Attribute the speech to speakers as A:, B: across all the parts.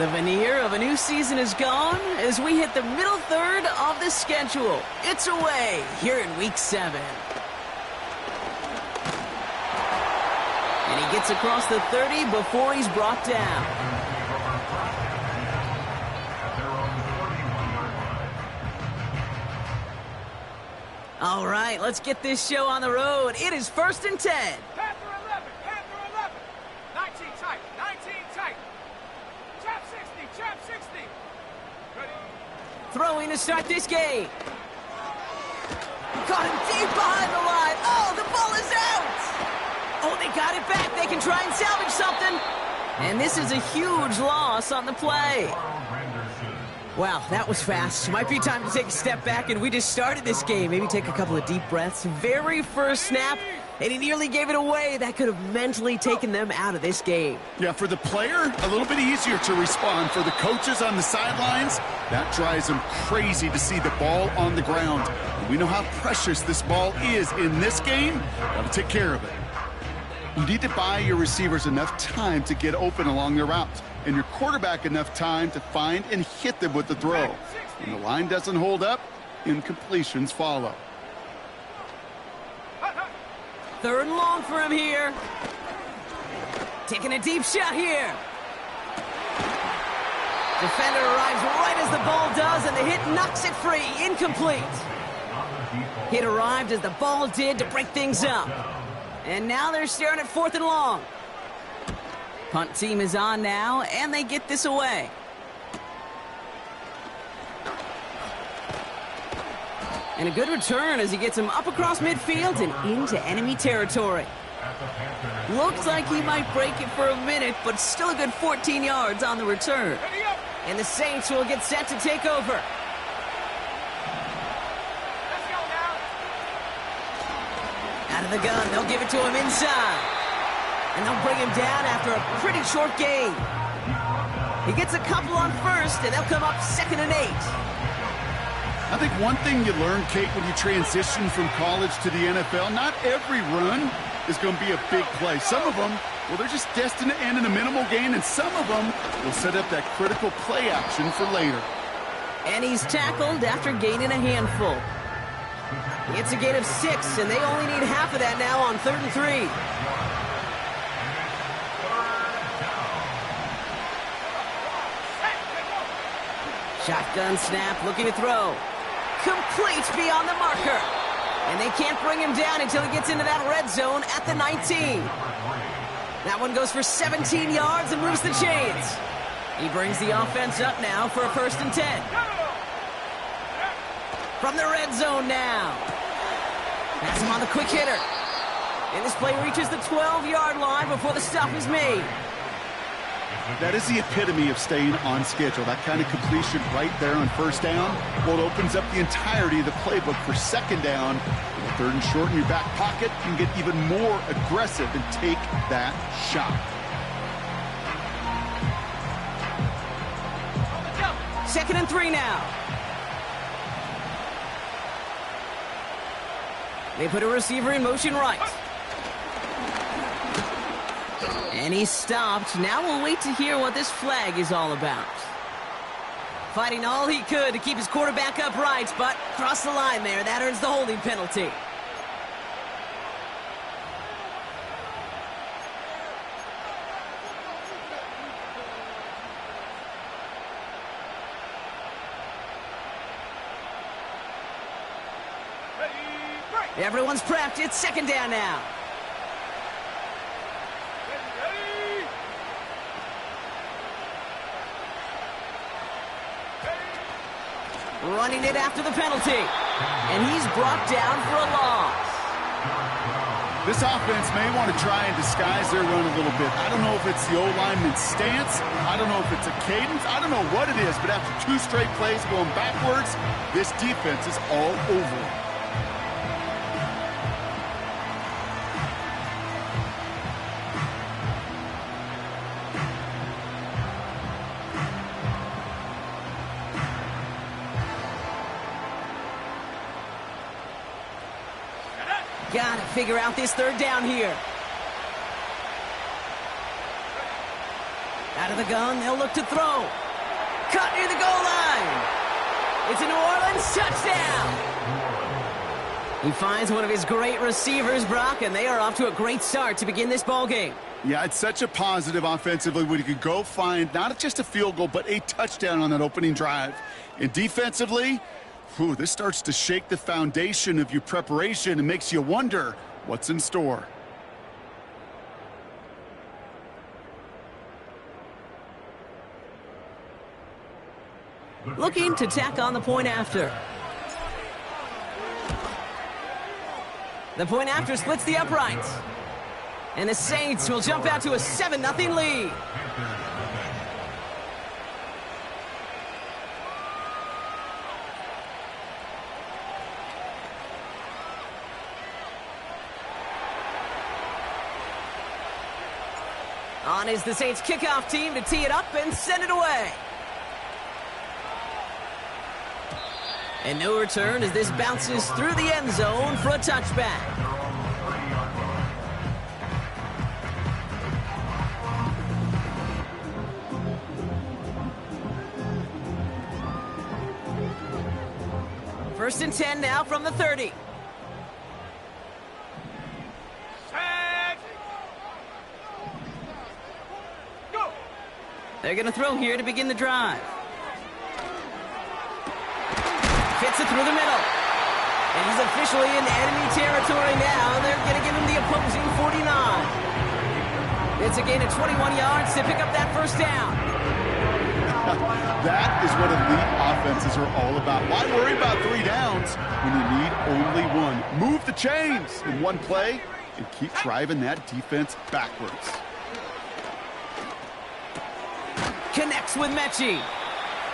A: The veneer of a new season is gone as we hit the middle third of the schedule. It's away here in Week 7. And he gets across the 30 before he's brought down. All right, let's get this show on the road. It is 1st and 10.
B: Panther 11, Panther 11. 19 tight, 19 tight. Trap 60, trap 60. Ready.
A: Throwing to start this game. Caught him deep behind the line. Oh, the ball is out. Oh, they got it back. They can try and salvage something. And this is a huge loss on the play. Wow, that was fast. Might be time to take a step back, and we just started this game. Maybe take a couple of deep breaths. Very first snap, and he nearly gave it away. That could have mentally taken them out of this game.
C: Yeah, for the player, a little bit easier to respond. For the coaches on the sidelines, that drives them crazy to see the ball on the ground. And we know how precious this ball is in this game. Got to take care of it. You need to buy your receivers enough time to get open along their routes, and your quarterback enough time to find and hit them with the throw. When the line doesn't hold up, incompletions follow.
A: 3rd and long for him here. Taking a deep shot here. Defender arrives right as the ball does, and the hit knocks it free. Incomplete. Hit arrived as the ball did to break things up. And now they're staring at 4th and long. Punt team is on now, and they get this away. And a good return as he gets him up across midfield and into enemy territory. Looks like he might break it for a minute, but still a good 14 yards on the return. And the Saints will get set to take over. Out of the gun, they'll give it to him inside. And they'll bring him down after a pretty short gain. He gets a couple on first, and they'll come up 2nd and 8.
C: I think one thing you learn, Kate, when you transition from college to the NFL, not every run is going to be a big play. Some of them, well, they're just destined to end in a minimal gain, and some of them will set up that critical play action for later.
A: And he's tackled after gaining a handful. It's a gain of 6, and they only need half of that now on 3rd and 3. Shotgun snap, looking to throw. Complete beyond the marker. And they can't bring him down until he gets into that red zone at the 19. That one goes for 17 yards and moves the chains. He brings the offense up now for a 1st and 10. From the red zone now. Pass him on the quick hitter. And this play reaches the 12-yard line before the stop is made.
C: That is the epitome of staying on schedule. That kind of completion right there on 1st down. Well, it opens up the entirety of the playbook for 2nd down. With 3rd and short in your back pocket, you can get even more aggressive and take that shot.
A: 2nd and 3 now. They put a receiver in motion right. And he's stopped. Now we'll wait to hear what this flag is all about. Fighting all he could to keep his quarterback upright, but crossed the line there. That earns the holding penalty. Everyone's prepped. It's 2nd down now. Running it after the penalty. And he's brought down for a loss.
C: This offense may want to try and disguise their run a little bit. I don't know if it's the O-lineman's stance. I don't know if it's a cadence. I don't know what it is, but after 2 straight plays going backwards, this defense is all over it.
A: Gotta figure out this 3rd down here. Out Out of the gun, they'll look to throw. Cut near the goal line. It's a New Orleans touchdown. He finds one of his great receivers, Brock, and they are off to a great start to begin this ball game.
C: Yeah, it's such a positive offensively when you can go find not just a field goal, but a touchdown on that opening drive. And defensively, this starts to shake the foundation of your preparation and makes you wonder what's in store.
A: Looking to tack on the point after. The point after splits the uprights. And the Saints will jump out to a 7-0 lead. On is the Saints kickoff team to tee it up and send it away. And no return as this bounces through the end zone for a touchback. First and 10 now from the 30.
B: Set. Go.
A: They're going to throw here to begin the drive. Fits it through the middle. And he's officially in enemy territory now. They're going to give him the opposing 49. It's a gain of 21 yards to pick up that first down.
C: That is what elite offenses are all about. Why worry about 3 downs when you need only one? Move the chains in one play and keep driving that defense backwards.
A: Connects with Mechie.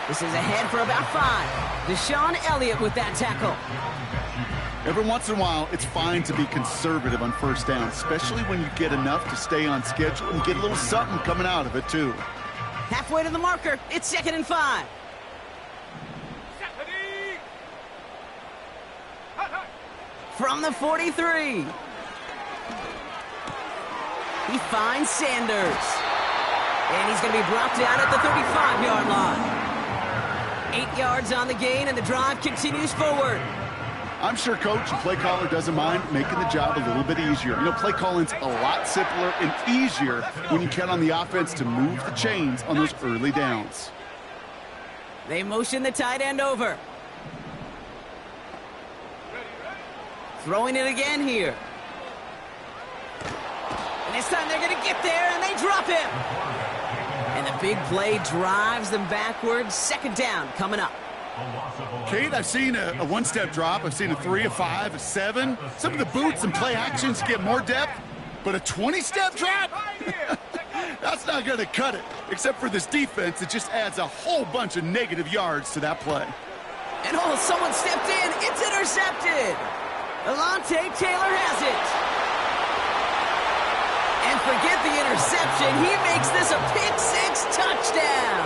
A: This is ahead for about 5. Deshaun Elliott with that tackle.
C: Every once in a while, it's fine to be conservative on first down, especially when you get enough to stay on schedule and get a little something coming out of it, too.
A: Halfway to the marker. It's 2nd and 5. From the 43. He finds Sanders. And he's going to be brought down at the 35-yard line. 8 yards on the gain, and the drive continues forward.
C: I'm sure coach and play caller doesn't mind making the job a little bit easier. You know, play calling's a lot simpler and easier when you count on the offense to move the chains on those early downs.
A: They motion the tight end over. Throwing it again here. And this time they're going to get there, and they drop him. And the big play drives them backwards. 2nd down coming up.
C: Kate, I've seen a one-step drop. I've seen a 3, a 5, a 7. Some of the boots and play actions get more depth, but a 20-step drop? That's not going to cut it. Except for this defense, it just adds a whole bunch of negative yards to that play.
A: And someone stepped in. It's intercepted. Alontae Taylor has it. And forget the interception. He makes this a pick-6 touchdown.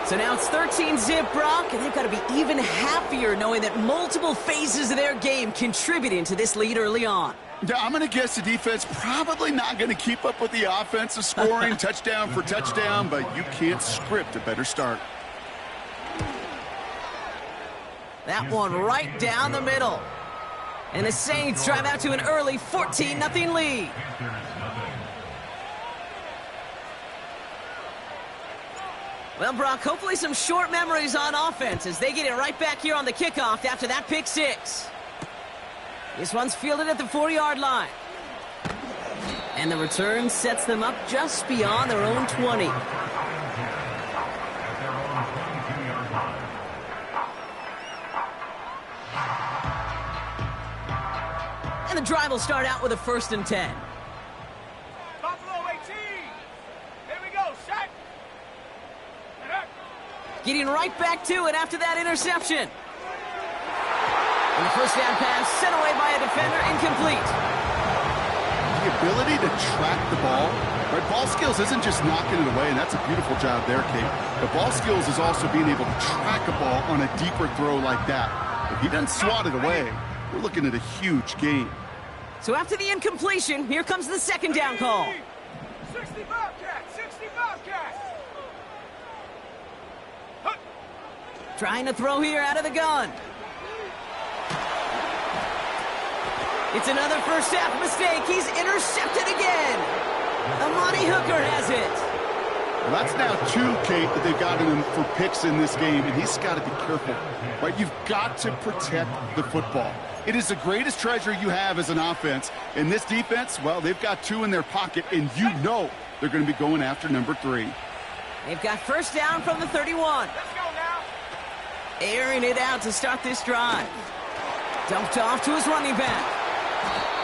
A: So now it's 13-zip, Brock, and they've got to be even happier knowing that multiple phases of their game contributing to this lead early on.
C: Yeah, I'm going to guess the defense probably not going to keep up with the offensive scoring touchdown for touchdown, but you can't script a better start.
A: That one right down the middle. And the Saints drive out to an early 14-0 lead. Well, Brock, hopefully some short memories on offense as they get it right back here on the kickoff after that pick-6. This one's fielded at the 4-yard line. And the return sets them up just beyond their own 20. And the drive will start out with a 1st and 10.
B: Buffalo 18. Here we go. Set.
A: Getting right back to it after that interception. And the first down pass sent away by a defender, incomplete.
C: The ability to track the ball, right? Ball skills isn't just knocking it away, and that's a beautiful job there, Kate. But ball skills is also being able to track a ball on a deeper throw like that. If he doesn't swat it away, we're looking at a huge gain.
A: So after the incompletion, here comes the 2nd down call.
B: 60 Bobcat, 60.
A: Trying to throw here out of the gun. It's another first half mistake. He's intercepted again. Amani Hooker has it.
C: Well, that's now 2, Kate, that they've got him for picks in this game, and he's got to be careful. Right? You've got to protect the football. It is the greatest treasure you have as an offense. And this defense, well, they've got 2 in their pocket, and you know they're going to be going after number 3.
A: They've got first down from the 31.
B: Let's go now.
A: Airing it out to start this drive. Dumped off to his running back.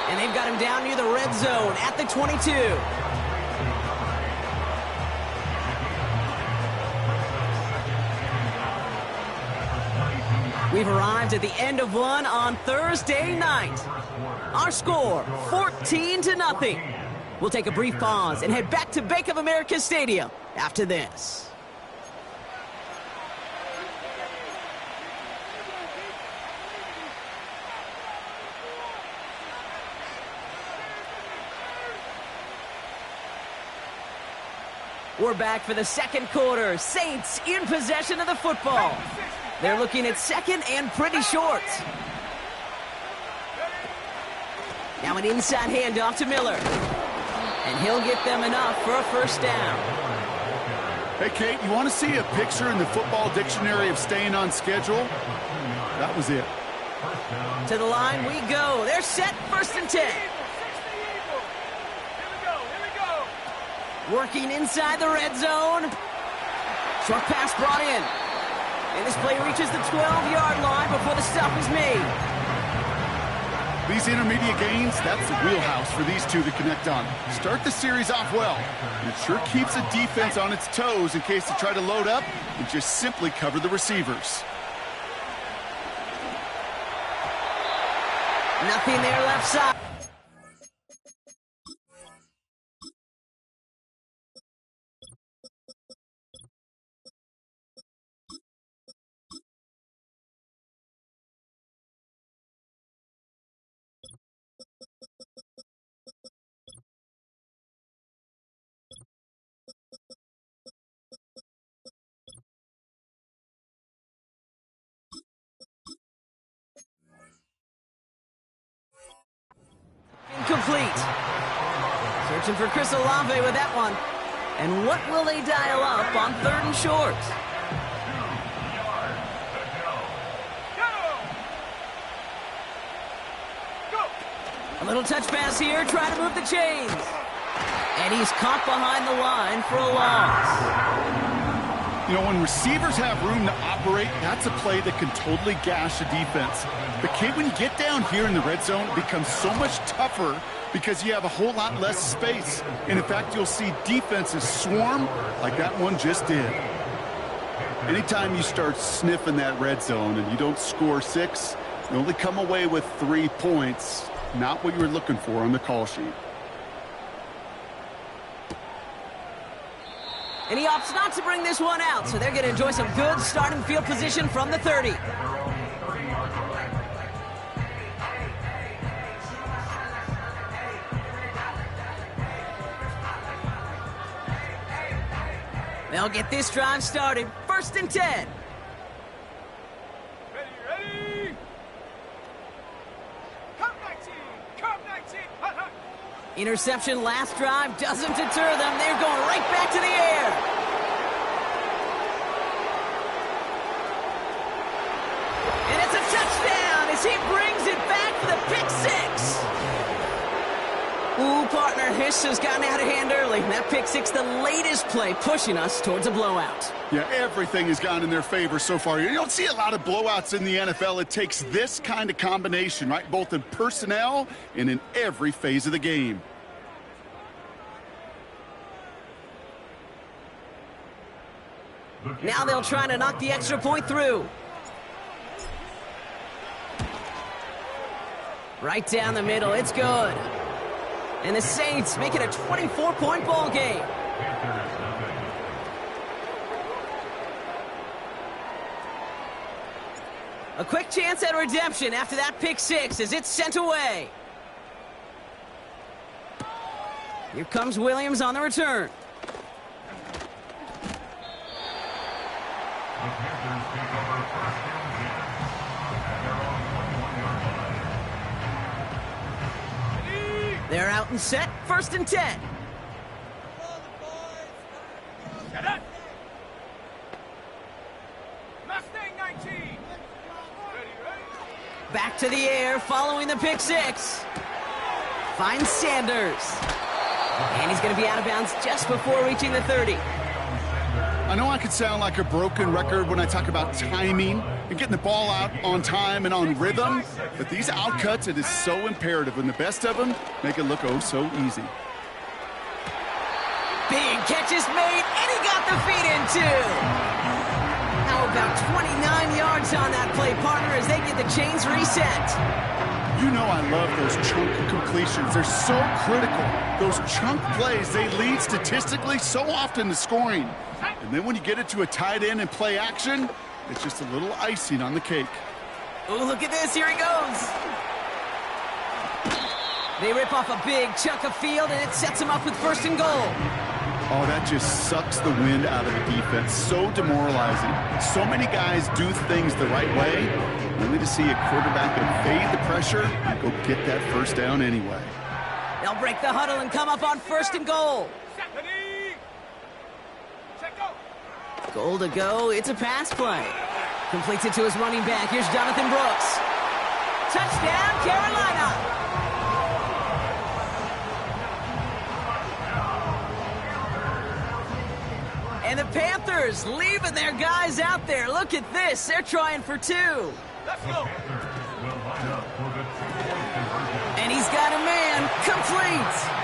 A: And they've got him down near the red zone at the 22. We've arrived at the end of one on Thursday night. Our score, 14-0. We'll take a brief pause and head back to Bank of America Stadium after this. We're back for the second quarter. Saints in possession of the football. They're looking at second and pretty short. Now an inside handoff to Miller. And he'll get them enough for a first down.
C: Hey, Kate, you want to see a picture in the football dictionary of staying on schedule? That was it.
A: To the line we go. They're set, 1st and 10. Working inside the red zone. Short pass brought in. And this play reaches the 12-yard line before the stop is made.
C: These intermediate gains, that's the wheelhouse for these 2 to connect on. Start the series off well. It sure keeps the defense on its toes in case they try to load up and just simply cover the receivers.
A: Nothing there left side. Incomplete. Searching for Chris Olave with that one. And what will they dial up on 3rd and short? A little touch pass here, trying to move the chains. And he's caught behind the line for a loss.
C: You know, when receivers have room to operate, that's a play that can totally gash a defense. But, Kate, when you get down here in the red zone, it becomes so much tougher because you have a whole lot less space. And, in fact, you'll see defenses swarm like that one just did. Anytime you start sniffing that red zone and you don't score 6, you only come away with 3 points. Not what you were looking for on the call sheet.
A: And he opts not to bring this one out, so they're going to enjoy some good starting field position from the 30. They'll get this drive started. 1st and 10.
B: Ready? Come 19! Come 19! Hut, hut.
A: Interception last drive doesn't deter them. They're going right back to the air. And it's a touchdown as he brings it back for the pick 6. Ooh, partner, this has gotten out of hand early. That pick 6, the latest play, pushing us towards a blowout.
C: Yeah, everything has gone in their favor so far. You don't see a lot of blowouts in the NFL. It takes this kind of combination, right? Both in personnel and in every phase of the game.
A: Now they'll try to knock the extra point through. Right down the middle, it's good. And the Saints make it a 24-point ball game. A quick chance at redemption after that pick 6 as it's sent away. Here comes Williams on the return. They're out and set, 1st and 10.
B: Set up. Mustang 19. Ready.
A: Back to the air, following the pick six. Finds Sanders. And he's going to be out of bounds just before reaching the 30.
C: I know I could sound like a broken record when I talk about timing and getting the ball out on time and on rhythm, but these outcuts, it is so imperative, and the best of them make it look oh so easy.
A: Big catch is made, and he got the feet in too. How about 29 yards on that play, partner, as they get the chains reset.
C: You know I love those chunk completions. They're so critical. Those chunk plays, they lead statistically so often to scoring. And then when you get it to a tight end and play action, it's just a little icing on the cake.
A: Oh, look at this. Here he goes. They rip off a big chunk of field, and it sets them up with 1st and goal.
C: Oh, that just sucks the wind out of the defense. So demoralizing. So many guys do things the right way, only to see a quarterback evade the pressure and go get that 1st down anyway.
A: They'll break the huddle and come up on 1st and goal. Goal to go. It's a pass play. Completes it to his running back. Here's Jonathan Brooks. Touchdown, Carolina. And the Panthers leaving their guys out there. Look at this. They're trying for 2.
B: Let's go.
A: And he's got a man. Complete.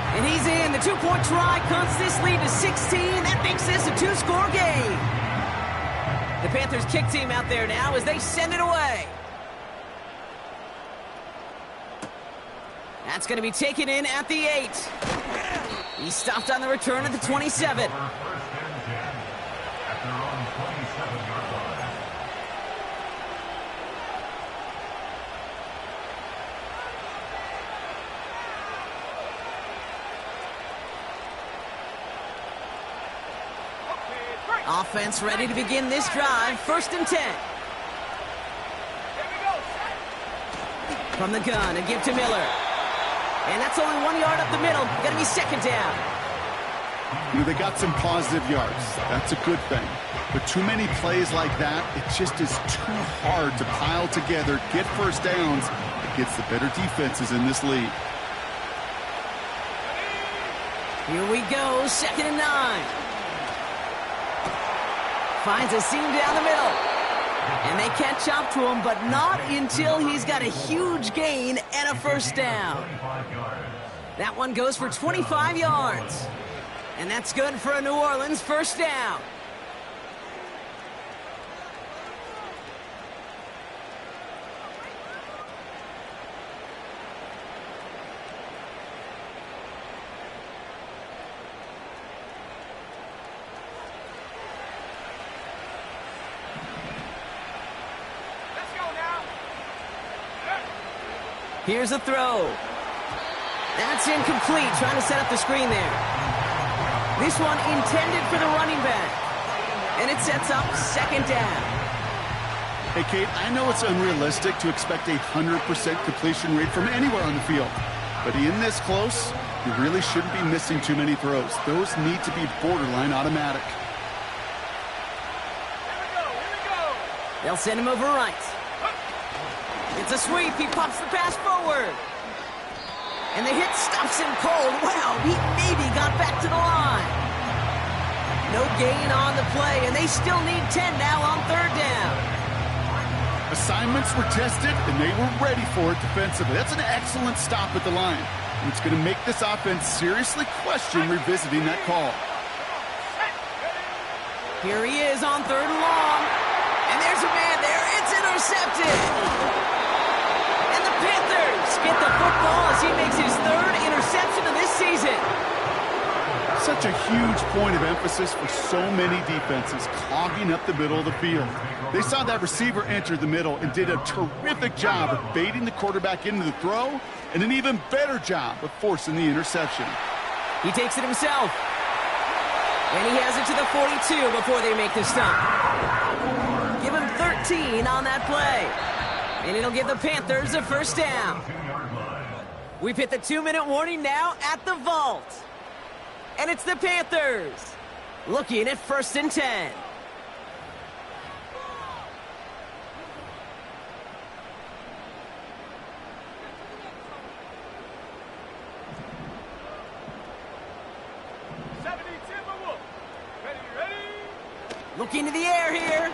A: And he's in. The 2-point try cuts this lead to 16. That makes this a 2-score game. The Panthers kick team out there now as they send it away. That's going to be taken in at the 8. He stopped on the return at the 27. Offense ready to begin this drive. 1st and 10. From the gun, a give to Miller. And that's only 1 yard up the middle. Going to be 2nd down.
C: You know, they got some positive yards. That's a good thing. But too many plays like that, it just is too hard to pile together, get 1st downs against the better defenses in this league.
A: Here we go, 2nd and 9. Finds a seam down the middle. And they catch up to him, but not until he's got a huge gain and a 1st down. That one goes for 25 yards. And that's good for a New Orleans 1st down. Here's a throw. That's incomplete, trying to set up the screen there. This one intended for the running back. And it sets up 2nd down.
C: Hey, Kate, I know it's unrealistic to expect a 100% completion rate from anywhere on the field. But in this close, you really shouldn't be missing too many throws. Those need to be borderline automatic.
B: Here we go.
A: They'll send him over right. It's a sweep. He pops the pass forward. And the hit stops him cold. Wow, he maybe got back to the line. No gain on the play, and they still need 10 now on 3rd down.
C: Assignments were tested, and they were ready for it defensively. That's an excellent stop at the line. And it's going to make this offense seriously question revisiting that call.
A: Here he is on 3rd and long. And there's a man there. It's intercepted. And the Panthers get the football as he makes his 3rd interception of this season.
C: Such a huge point of emphasis for so many defenses, clogging up the middle of the field. They saw that receiver enter the middle and did a terrific job of baiting the quarterback into the throw, and an even better job of forcing the interception.
A: He takes it himself. And he has it to the 42 before they make the stop. Give him 13 on that play. And it'll give the Panthers a 1st down. We've hit the 2-minute warning now at the vault. And it's the Panthers looking at 1st and 10. Looking to the air here.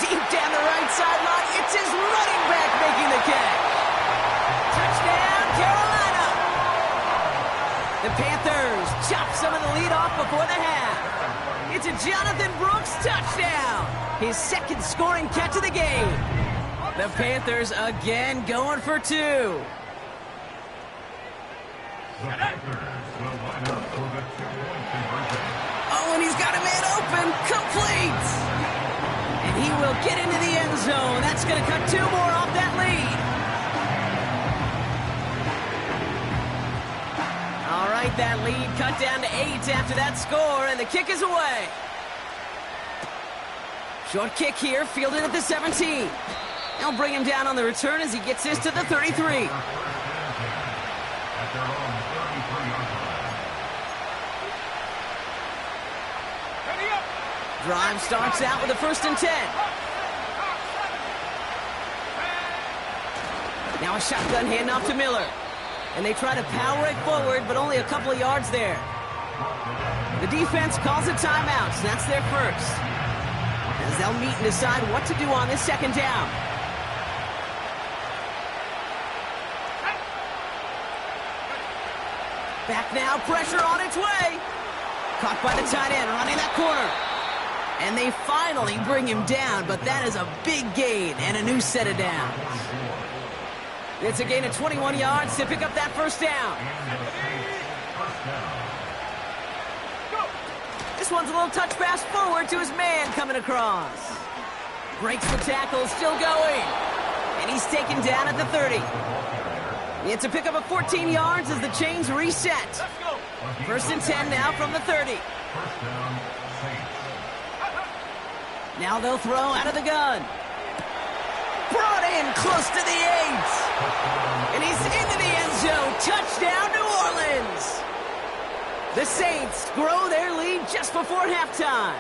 A: Deep down the right sideline, it's his running back making the catch. Touchdown, Carolina. The Panthers chop some of the lead off before the half. It's a Jonathan Brooks touchdown. His 2nd scoring catch of the game. The Panthers again going for 2. Oh, and he's got a man open. Complete. And he will get into the end zone. That's going to cut 2 more off that lead. All right, that lead cut down to 8 after that score, and the kick is away. Short kick here, fielded at the 17. They'll bring him down on the return as he gets this to the 33. Drive starts out with a 1st and 10. Now a shotgun handoff to Miller. And they try to power it forward, but only a couple of yards there. The defense calls a timeout, so that's their first. As they'll meet and decide what to do on this 2nd down. Back now, pressure on its way. Caught by the tight end, running that corner. And they finally bring him down, but that is a big gain and a new set of downs. It's a gain of 21 yards to pick up that 1st down. This one's a little touch pass forward to his man coming across. Breaks the tackle, still going. And he's taken down at the 30. It's a pickup of 14 yards as the chains reset. 1st and 10 now from the 30. Now they'll throw out of the gun. Brought in close to the 8. And he's into the end zone. Touchdown, New Orleans. The Saints grow their lead just before halftime.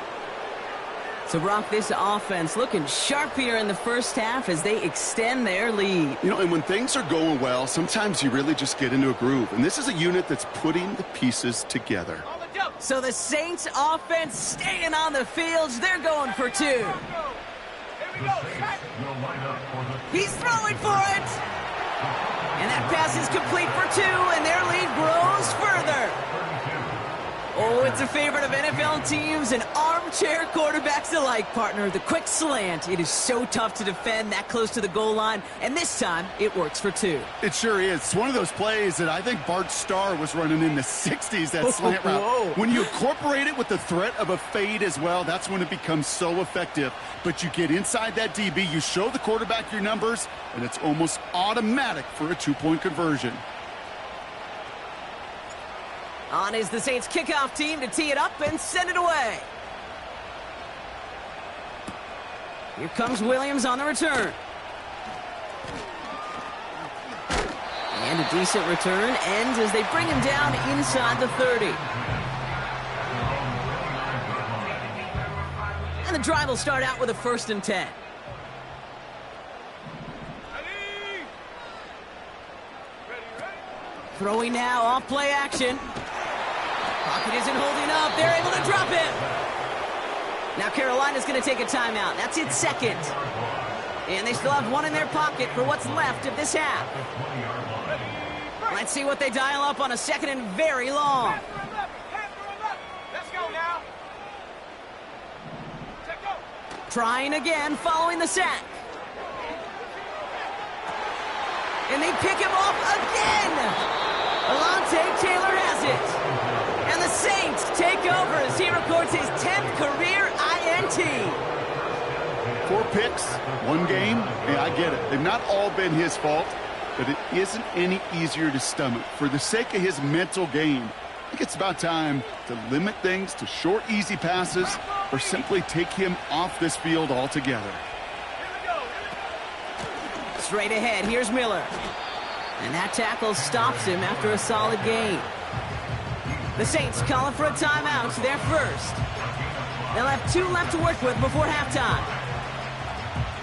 A: So, Brock, this offense looking sharp here in the 1st half as they extend their lead.
C: You know, and when things are going well, sometimes you really just get into a groove. And this is a unit that's putting the pieces together.
A: So the Saints offense staying on the fields. They're going for 2. He's throwing for it. And that pass is complete for 2, and their lead grows further. Oh, it's a favorite of NFL teams and armchair quarterbacks alike, partner. The quick slant. It is so tough to defend that close to the goal line, and this time it works for 2.
C: It sure is. It's one of those plays that I think Bart Starr was running in the 60s, that slant route.
A: Whoa.
C: When you incorporate it with the threat of a fade as well, that's when it becomes so effective. But you get inside that DB, you show the quarterback your numbers, and it's almost automatic for a 2-point conversion.
A: On is the Saints kickoff team to tee it up and send it away. Here comes Williams on the return. And a decent return ends as they bring him down inside the 30. And the drive will start out with a 1st and 10. Throwing now off play action. Pocket isn't holding up. They're able to drop him. Now Carolina's going to take a timeout. That's its 2nd. And they still have 1 in their pocket for what's left of this half. Let's see what they dial up on a 2nd and very long.
B: Let's go now.
A: Trying again following the sack. And they pick him off again. Alontae Taylor has it. And the Saints take over as he records his 10th career INT.
C: 4 picks, 1 game. Yeah, I get it. They've not all been his fault, but it isn't any easier to stomach. For the sake of his mental game, I think it's about time to limit things to short, easy passes or simply take him off this field altogether.
A: Straight ahead, here's Miller. And that tackle stops him after a solid gain. The Saints calling for a timeout, their first. They'll have 2 left to work with before halftime.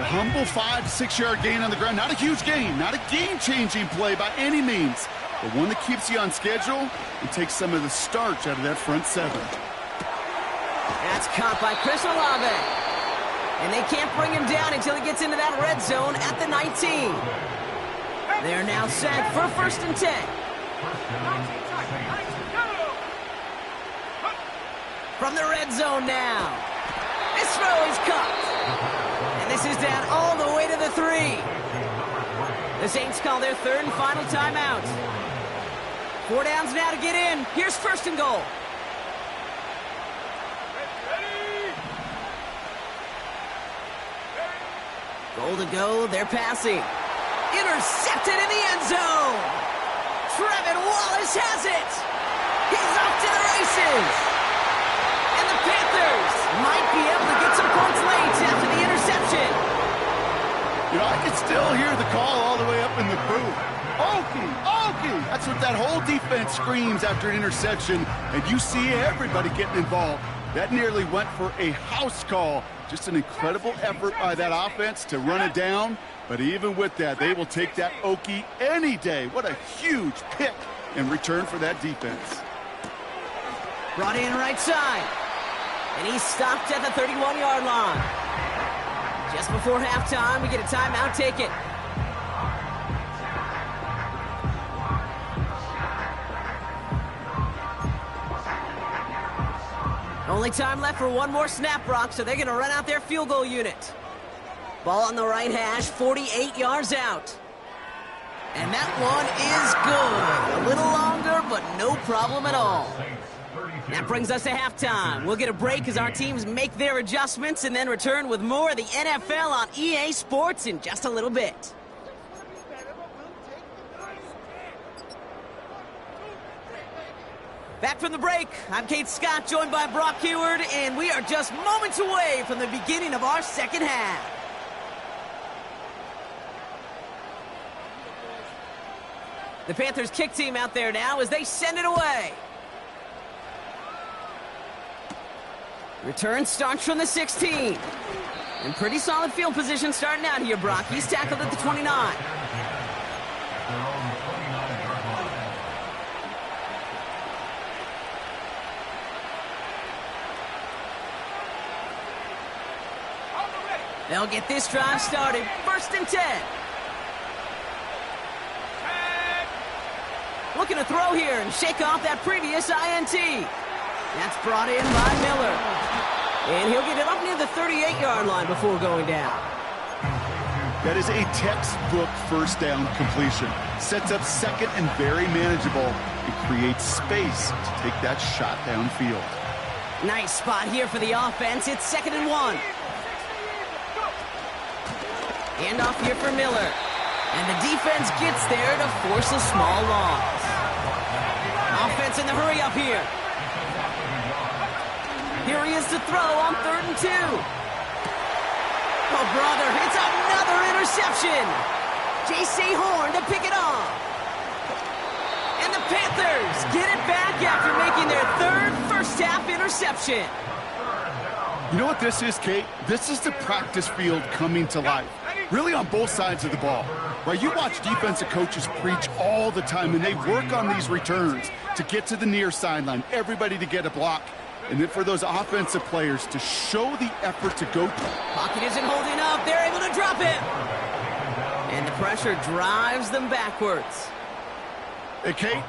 C: The humble 5-6 yard gain on the ground. Not a huge gain, not a game-changing play by any means, but one that keeps you on schedule and takes some of the starch out of that front 7.
A: That's caught by Chris Olave. And they can't bring him down until he gets into that red zone at the 19. They're now set for 1st and 10. From the red zone now. This throw is caught. And this is down all the way to the 3. The Saints call their 3rd and final timeout. 4 downs now to get in. Here's 1st and goal. Goal to go, they're passing. Intercepted in the end zone. Trevin Wallace has it. He's off to the races. And the Panthers might be able to get some points late after the interception.
C: You know, I can still hear the call all the way up in the booth. Okie, Okie! That's what that whole defense screams after an interception, and you see everybody getting involved. That nearly went for a house call. Just an incredible effort by that offense to run it down. But even with that, they will take that Okie any day. What a huge pick in return for that defense.
A: Brought in right side. And he's stopped at the 31-yard line. Just before halftime, we get a timeout taken. Only time left for one more snap, Brock, so they're going to run out their field goal unit. Ball on the right hash, 48 yards out. And that one is good. A little longer, but no problem at all. That brings us to halftime. We'll get a break as our teams make their adjustments and then return with more of the NFL on EA Sports in just a little bit. Back from the break, I'm Kate Scott, joined by Brock Huard, and we are just moments away from the beginning of our second half. The Panthers kick team out there now as they send it away. Return starts from the 16. And pretty solid field position starting out here, Brock. He's tackled at the 29. They'll get this drive started. 1st and 10. Looking to throw here and shake off that previous INT. That's brought in by Miller. And he'll get it up near the 38-yard line before going down.
C: That is a textbook first down completion. Sets up second and very manageable. It creates space to take that shot downfield.
A: Nice spot here for the offense. It's 2nd and 1. Handoff here for Miller. And the defense gets there to force a small loss. Offense in the hurry up here. Here he is to throw on 3rd and 2. Oh, brother, it's another interception. J.C. Horn to pick it off. And the Panthers get it back after making their 3rd first-half interception.
C: You know what this is, Kate? This is the practice field coming to life. Really on both sides of the ball. Right, you watch defensive coaches preach all the time, and they work on these returns to get to the near sideline, everybody to get a block. And then for those offensive players to show the effort to go.
A: Pocket isn't holding up. They're able to drop it. And the pressure drives them backwards.
C: Hey, Kate,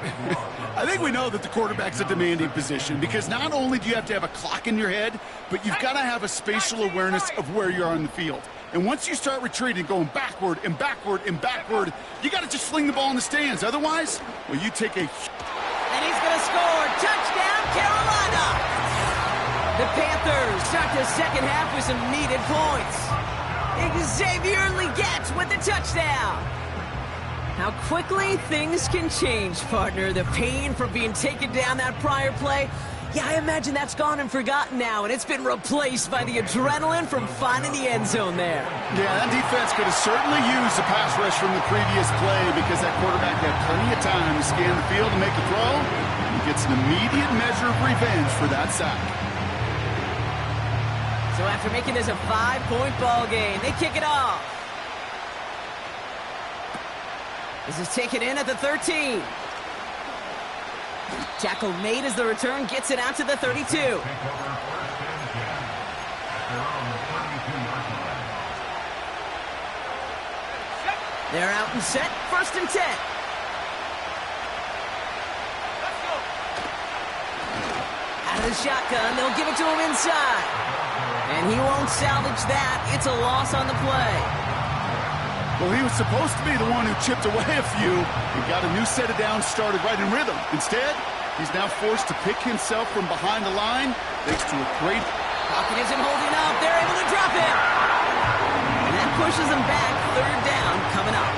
C: I think we know that the quarterback's a demanding position because not only do you have to have a clock in your head, but you've got to have a spatial awareness of where you are on the field. And once you start retreating, going backward and backward and backward, you got to just fling the ball in the stands. Otherwise, well, you take a...
A: And he's going to score. Touchdown, Carolina! The Panthers start the second half with some needed points. Xavier Legette with the touchdown. How quickly things can change, partner. The pain from being taken down that prior play Yeah, I imagine that's gone and forgotten now, and it's been replaced by the adrenaline from finding the end zone there.
C: Yeah, that defense could have certainly used the pass rush from the previous play because that quarterback had plenty of time to scan the field and make a throw. He gets an immediate measure of revenge for that sack.
A: So after making this a 5-point ball game, they kick it off. This is taken in at the 13. Tackle made as the return gets it out to the 32. They're out and set, 1st and 10. Out of the shotgun, they'll give it to him inside. And he won't salvage that. It's a loss on the play.
C: Well, he was supposed to be the one who chipped away a few and got a new set of downs started right in rhythm. Instead, he's now forced to pick himself from behind the line thanks to a great...
A: Pocket isn't holding up. They're able to drop it. And that pushes them back. 3rd down coming up.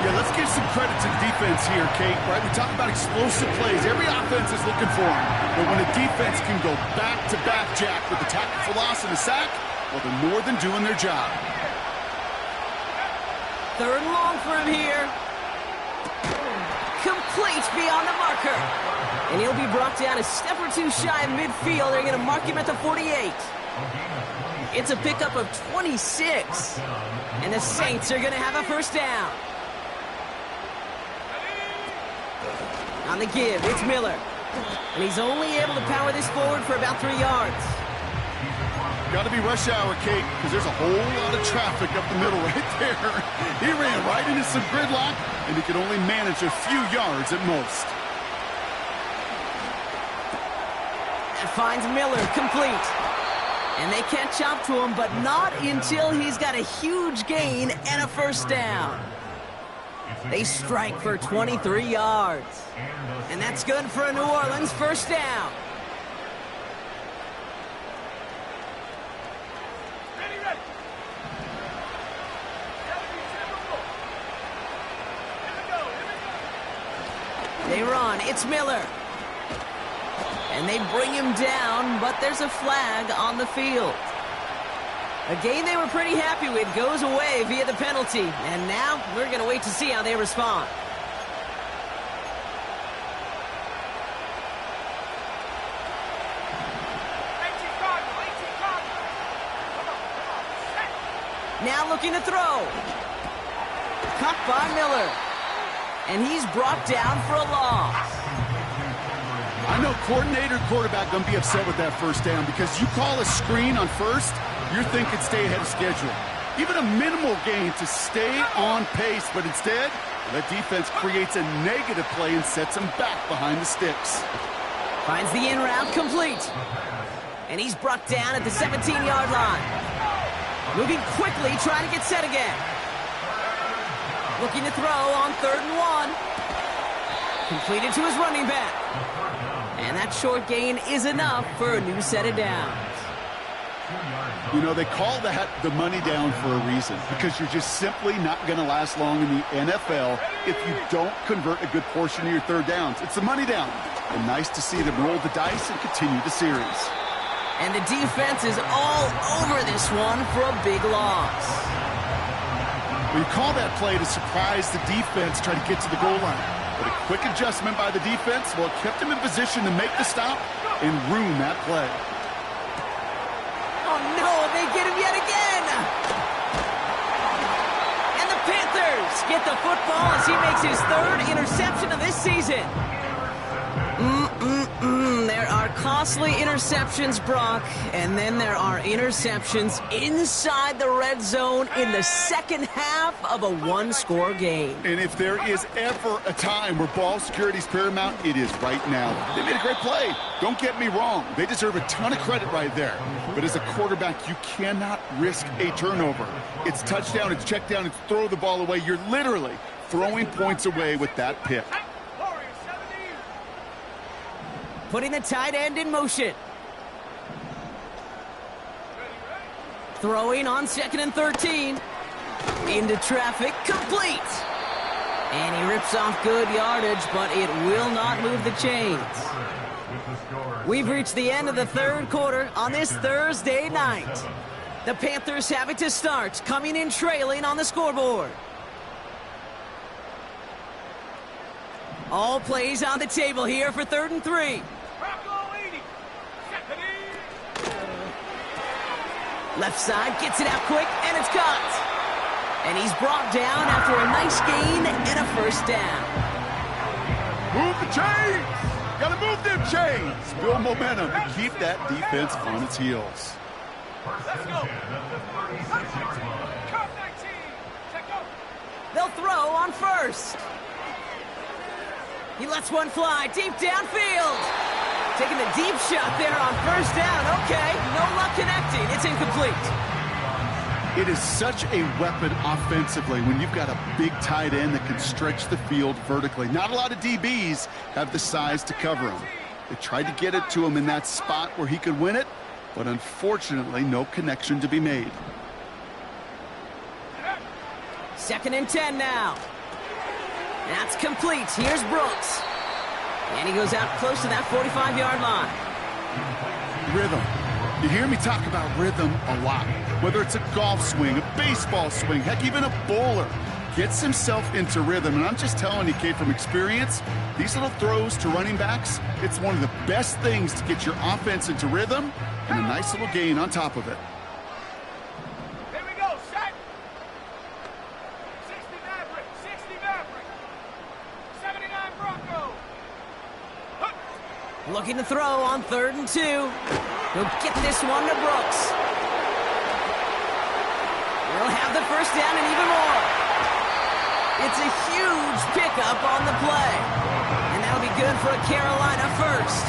C: Yeah, let's give some credit to the defense here, Kate. Right, we talk about explosive plays. Every offense is looking for them. But when a defense can go back-to-back, Jack, with the tackle for loss and a sack, well, they're more than doing their job.
A: 3rd and long for him here. Complete beyond the marker. And he'll be brought down a step or two shy of midfield. They're going to mark him at the 48. It's a pickup of 26. And the Saints are going to have a 1st down. On the give, it's Miller. And he's only able to power this forward for about 3 yards.
C: Got to be rush hour, Kate, because there's a whole lot of traffic up the middle right there. He ran right into some gridlock, and he could only manage a few yards at most.
A: That finds Miller complete. And they catch up to him, but not until he's got a huge gain and a 1st down. They strike for 23 yards. And that's good for a New Orleans 1st down. They run. It's Miller. And they bring him down, but there's a flag on the field. A game they were pretty happy with goes away via the penalty. And now we're going to wait to see how they respond. Now looking to throw. Caught by Miller. And he's brought down for a loss.
C: I know coordinator and quarterback going to be upset with that 1st down because you call a screen on 1st, you're thinking stay ahead of schedule. Even a minimal gain to stay on pace, but instead, the defense creates a negative play and sets them back behind the sticks.
A: Finds the in route complete. And he's brought down at the 17-yard line. Moving quickly, trying to get set again. Looking to throw on 3rd and 1. Completed to his running back. And that short gain is enough for a new set of downs.
C: You know, they call that the money down for a reason because you're just simply not going to last long in the NFL if you don't convert a good portion of your 3rd downs. It's the money down. And nice to see them roll the dice and continue the series.
A: And the defense is all over this one for a big loss.
C: We call that play to surprise the defense, try to get to the goal line. But a quick adjustment by the defense, well, it kept him in position to make the stop and ruin that play.
A: Oh, no, they get him yet again. And the Panthers get the football as he makes his 3rd interception of this season. There are costly interceptions, Brock, and then there are interceptions inside the red zone in the 2nd half of a 1-score game.
C: And if there is ever a time where ball security is paramount, it is right now. They made a great play. Don't get me wrong. They deserve a ton of credit right there. But as a quarterback, you cannot risk a turnover. It's touchdown, it's check down, it's throw the ball away. You're literally throwing points away with that pick.
A: Putting the tight end in motion. Throwing on 2nd and 13. Into traffic, complete. And he rips off good yardage, but it will not move the chains.
D: With the score
A: We've reached the end of the third quarter on this Thursday night. The Panthers have it to start, coming in trailing on the scoreboard. All plays on the table here for 3rd and 3. Left side gets it out quick, and it's caught. And he's brought down after a nice gain and a first down.
C: Move the chains! Gotta move them chains! Build momentum and keep that defense on its heels.
B: Let's go. Cut 19. Check go.
A: They'll throw on first. He lets one fly deep downfield. Taking the deep shot there on first down. Okay, no luck connecting. It's incomplete.
C: It is such a weapon offensively when you've got a big tight end that can stretch the field vertically. Not a lot of DBs have the size to cover him. They tried to get it to him in that spot where he could win it, but unfortunately, no connection to be made.
A: 2nd and 10 now. That's complete. Here's Brooks. And he goes out close to that 45-yard line.
C: Rhythm. You hear me talk about rhythm a lot. Whether it's a golf swing, a baseball swing, heck, even a bowler gets himself into rhythm. And I'm just telling you, Kate, from experience, these little throws to running backs, it's one of the best things to get your offense into rhythm and a nice little gain on top of it.
B: Here we go. Set. 60 Maverick. 60 Maverick. 79 Bronco.
A: Looking to throw on 3rd and 2. He'll get this one to Brooks. He'll have the first down and even more. It's a huge pickup on the play. And that'll be good for a Carolina first.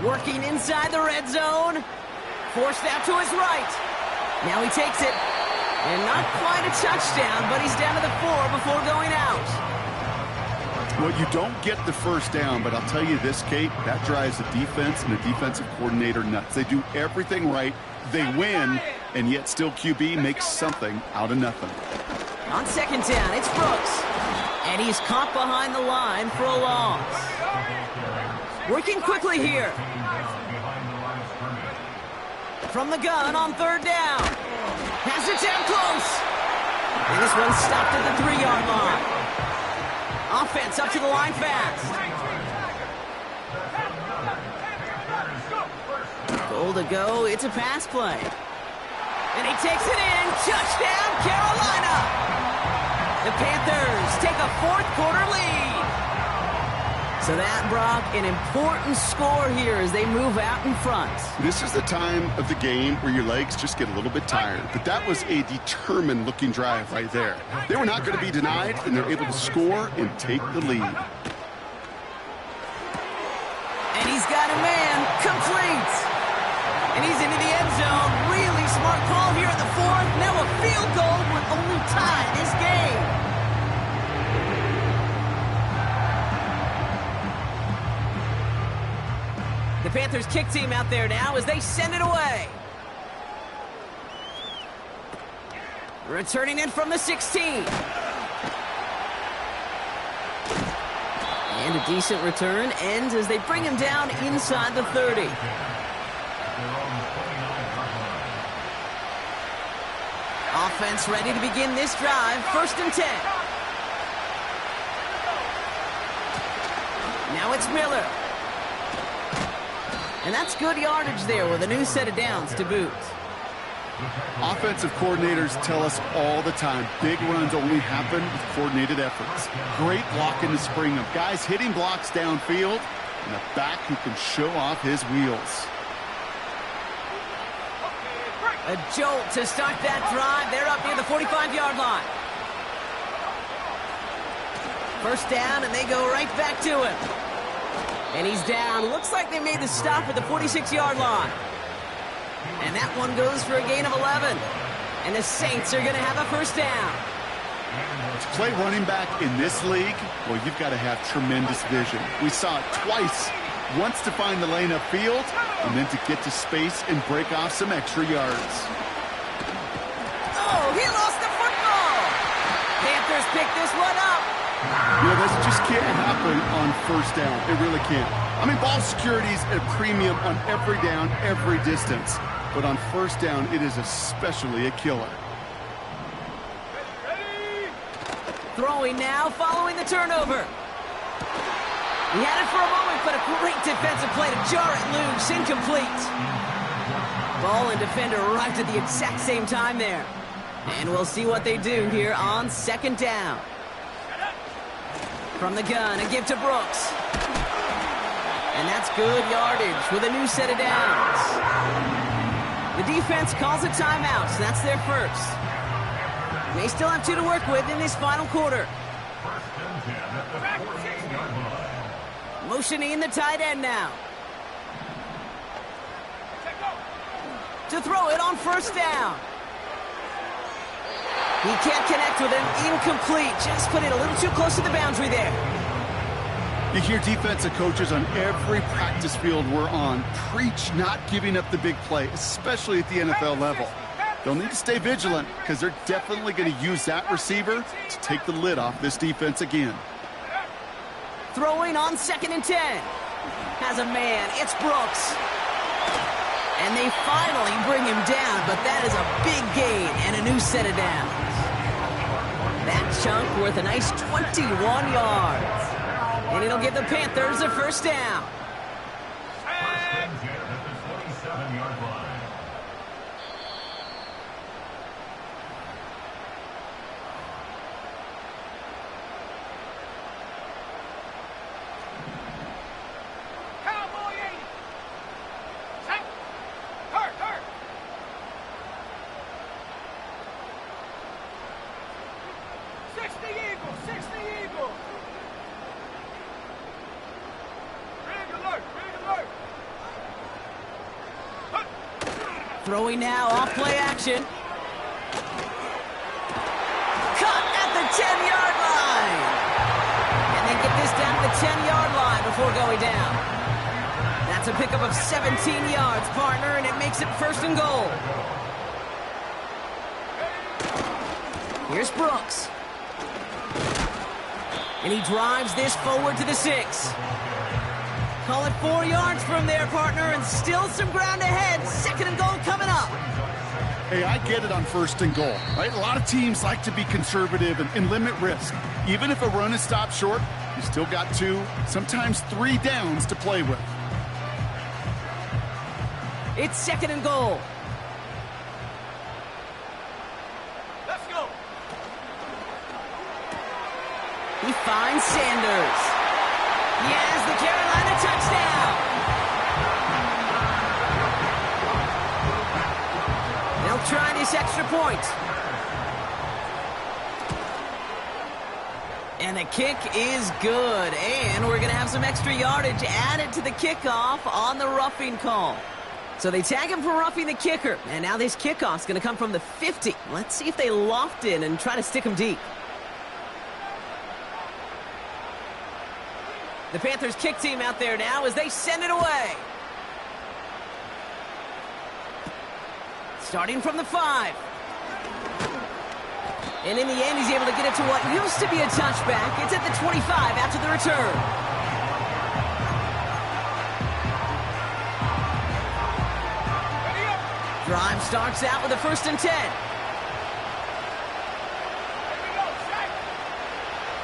A: Working inside the red zone. Forced out to his right. Now he takes it. And not quite a touchdown, but he's down to the 4 before going out.
C: Well, you don't get the first down, but I'll tell you this, Kate, that drives the defense and the defensive coordinator nuts. They do everything right. They win, and yet still QB makes something out of nothing.
A: On 2nd down, it's Brooks. And he's caught behind the line for a loss. Working quickly here. From the gun on 3rd down. Has it down close. And this one's stopped at the 3-yard line. Offense up to the line fast. Goal to go. It's a pass play. And he takes it in. Touchdown, Carolina. The Panthers take a 4th quarter lead. So that, Brock, an important score here as they move out in front.
C: This is the time of the game where your legs just get a little bit tired. But that was a determined-looking drive right there. They were not going to be denied, and they're able to score and take the lead.
A: And he's got a man complete. And he's into the end zone. Really smart call here in the 4th. Now a field goal would only tie this game. The Panthers kick team out there now as they send it away. Returning in from the 16. And a decent return ends as they bring him down inside the 30. Offense ready to begin this drive. 1st and 10. Now it's Miller. And that's good yardage there with a new set of downs to boot.
C: Offensive coordinators tell us all the time, big runs only happen with coordinated efforts. Great blocking to spring them. Guys hitting blocks downfield, and a back who can show off his wheels.
A: A jolt to start that drive. They're up near the 45-yard line. First down, and they go right back to him. And he's down. Looks like they made the stop at the 46-yard line. And that one goes for a gain of 11. And the Saints are going to have a first down.
C: To play running back in this league, well, you've got to have tremendous vision. We saw it twice. Once to find the lane upfield, and then to get to space and break off some extra yards.
A: Oh, pick this one up.
C: This just can't happen on first down. It really can't. I mean, ball security is a premium on every down, every distance. But on first down, it is especially a killer.
A: Throwing now, following the turnover. He had it for a moment, but a great defensive play to jar it loose. Incomplete. Ball and defender arrived at the exact same time there. And we'll see what they do here on second down. From the gun, a give to Brooks. And that's good yardage with a new set of downs. The defense calls a timeout, so that's their first. They still have 2 to work with in this final quarter. Motioning the tight end now. To throw it on first down. He can't connect with him. Incomplete. Just put it a little too close to the boundary there.
C: You hear defensive coaches on every practice field we're on preach not giving up the big play, especially at the NFL level. They'll need to stay vigilant because they're definitely going to use that receiver to take the lid off this defense again.
A: Throwing on 2nd and 10. Has a man. It's Brooks. And they finally bring him down, but that is a big gain and a new set of downs. That chunk worth a nice 21 yards. And it'll give the Panthers a first down. Throwing now, off play action. Cut at the 10-yard line. And they get this down to the 10-yard line before going down. That's a pickup of 17 yards, partner, and it makes it 1st and goal. Here's Brooks. And he drives this forward to the 6. Call it 4 yards from there, partner, and still some ground ahead. 2nd and goal coming up.
C: Hey, I get it on 1st and goal, right? A lot of teams like to be conservative and limit risk. Even if a run is stopped short, you still got 2, sometimes 3 downs to play with.
A: It's 2nd and goal.
B: Let's go.
A: He finds Sanders. He has the Carolina touchdown. They'll try this extra point. And the kick is good. And we're going to have some extra yardage added to the kickoff on the roughing call. So they tag him for roughing the kicker. And now this kickoff's going to come from the 50. Let's see if they loft in and try to stick him deep. The Panthers kick team out there now as they send it away. Starting from the 5. And in the end, he's able to get it to what used to be a touchback. It's at the 25 after the return. Drive starts out with a 1st and 10.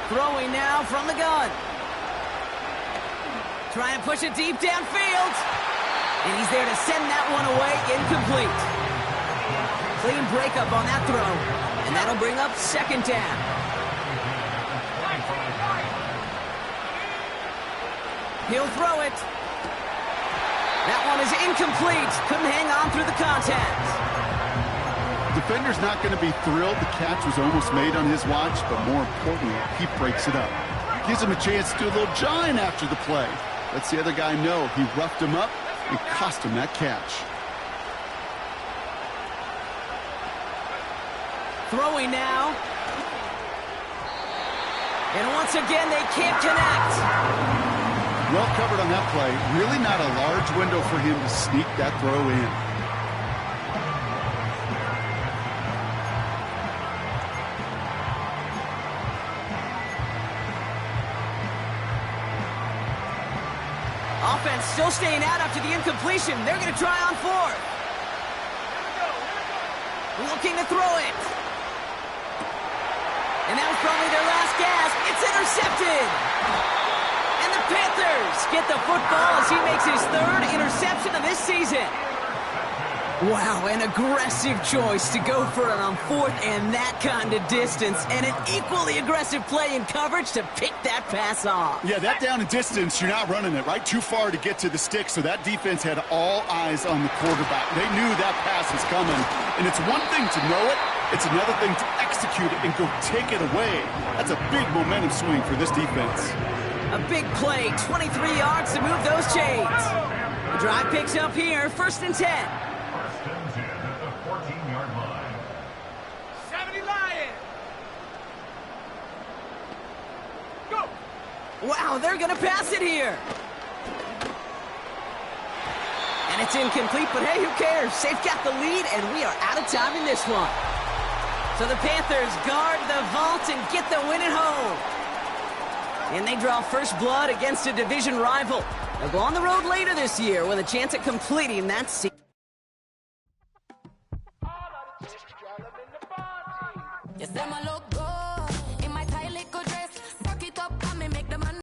A: Throwing now from the gun. Try and push it deep downfield. And he's there to send that one away. Incomplete. Clean breakup on that throw. And that'll bring up 2nd down. He'll throw it. That one is incomplete. Couldn't hang on through the contact.
C: Defender's not going to be thrilled the catch was almost made on his watch, but more importantly, he breaks it up. Gives him a chance to do a little jawing after the play. Lets the other guy know he roughed him up and cost him that catch.
A: Throwing now. And once again, they can't connect.
C: Well covered on that play. Really not a large window for him to sneak that throw in.
A: Offense still staying out after the incompletion. They're going to try on fourth. Looking to throw it. And that was probably their last gasp. It's intercepted. And the Panthers get the football as he makes his third interception of this season. Wow, an aggressive choice to go for it on fourth and that kind of distance, and an equally aggressive play in coverage to pick that pass off.
C: Yeah, that down and distance, you're not running it, right? Too far to get to the stick, so that defense had all eyes on the quarterback. They knew that pass was coming, and it's one thing to know it, it's another thing to execute it and go take it away. That's a big momentum swing for this defense.
A: A big play, 23 yards to move those chains. The drive picks up here, 1st and 10.
B: 70 Lions. Go.
A: Wow, they're going to pass it here. And it's incomplete, but hey, who cares? They've got the lead, and we are out of time in this one. So the Panthers guard the vault and get the win at home. And they draw first blood against a division rival. They'll go on the road later this year with a chance at completing that season.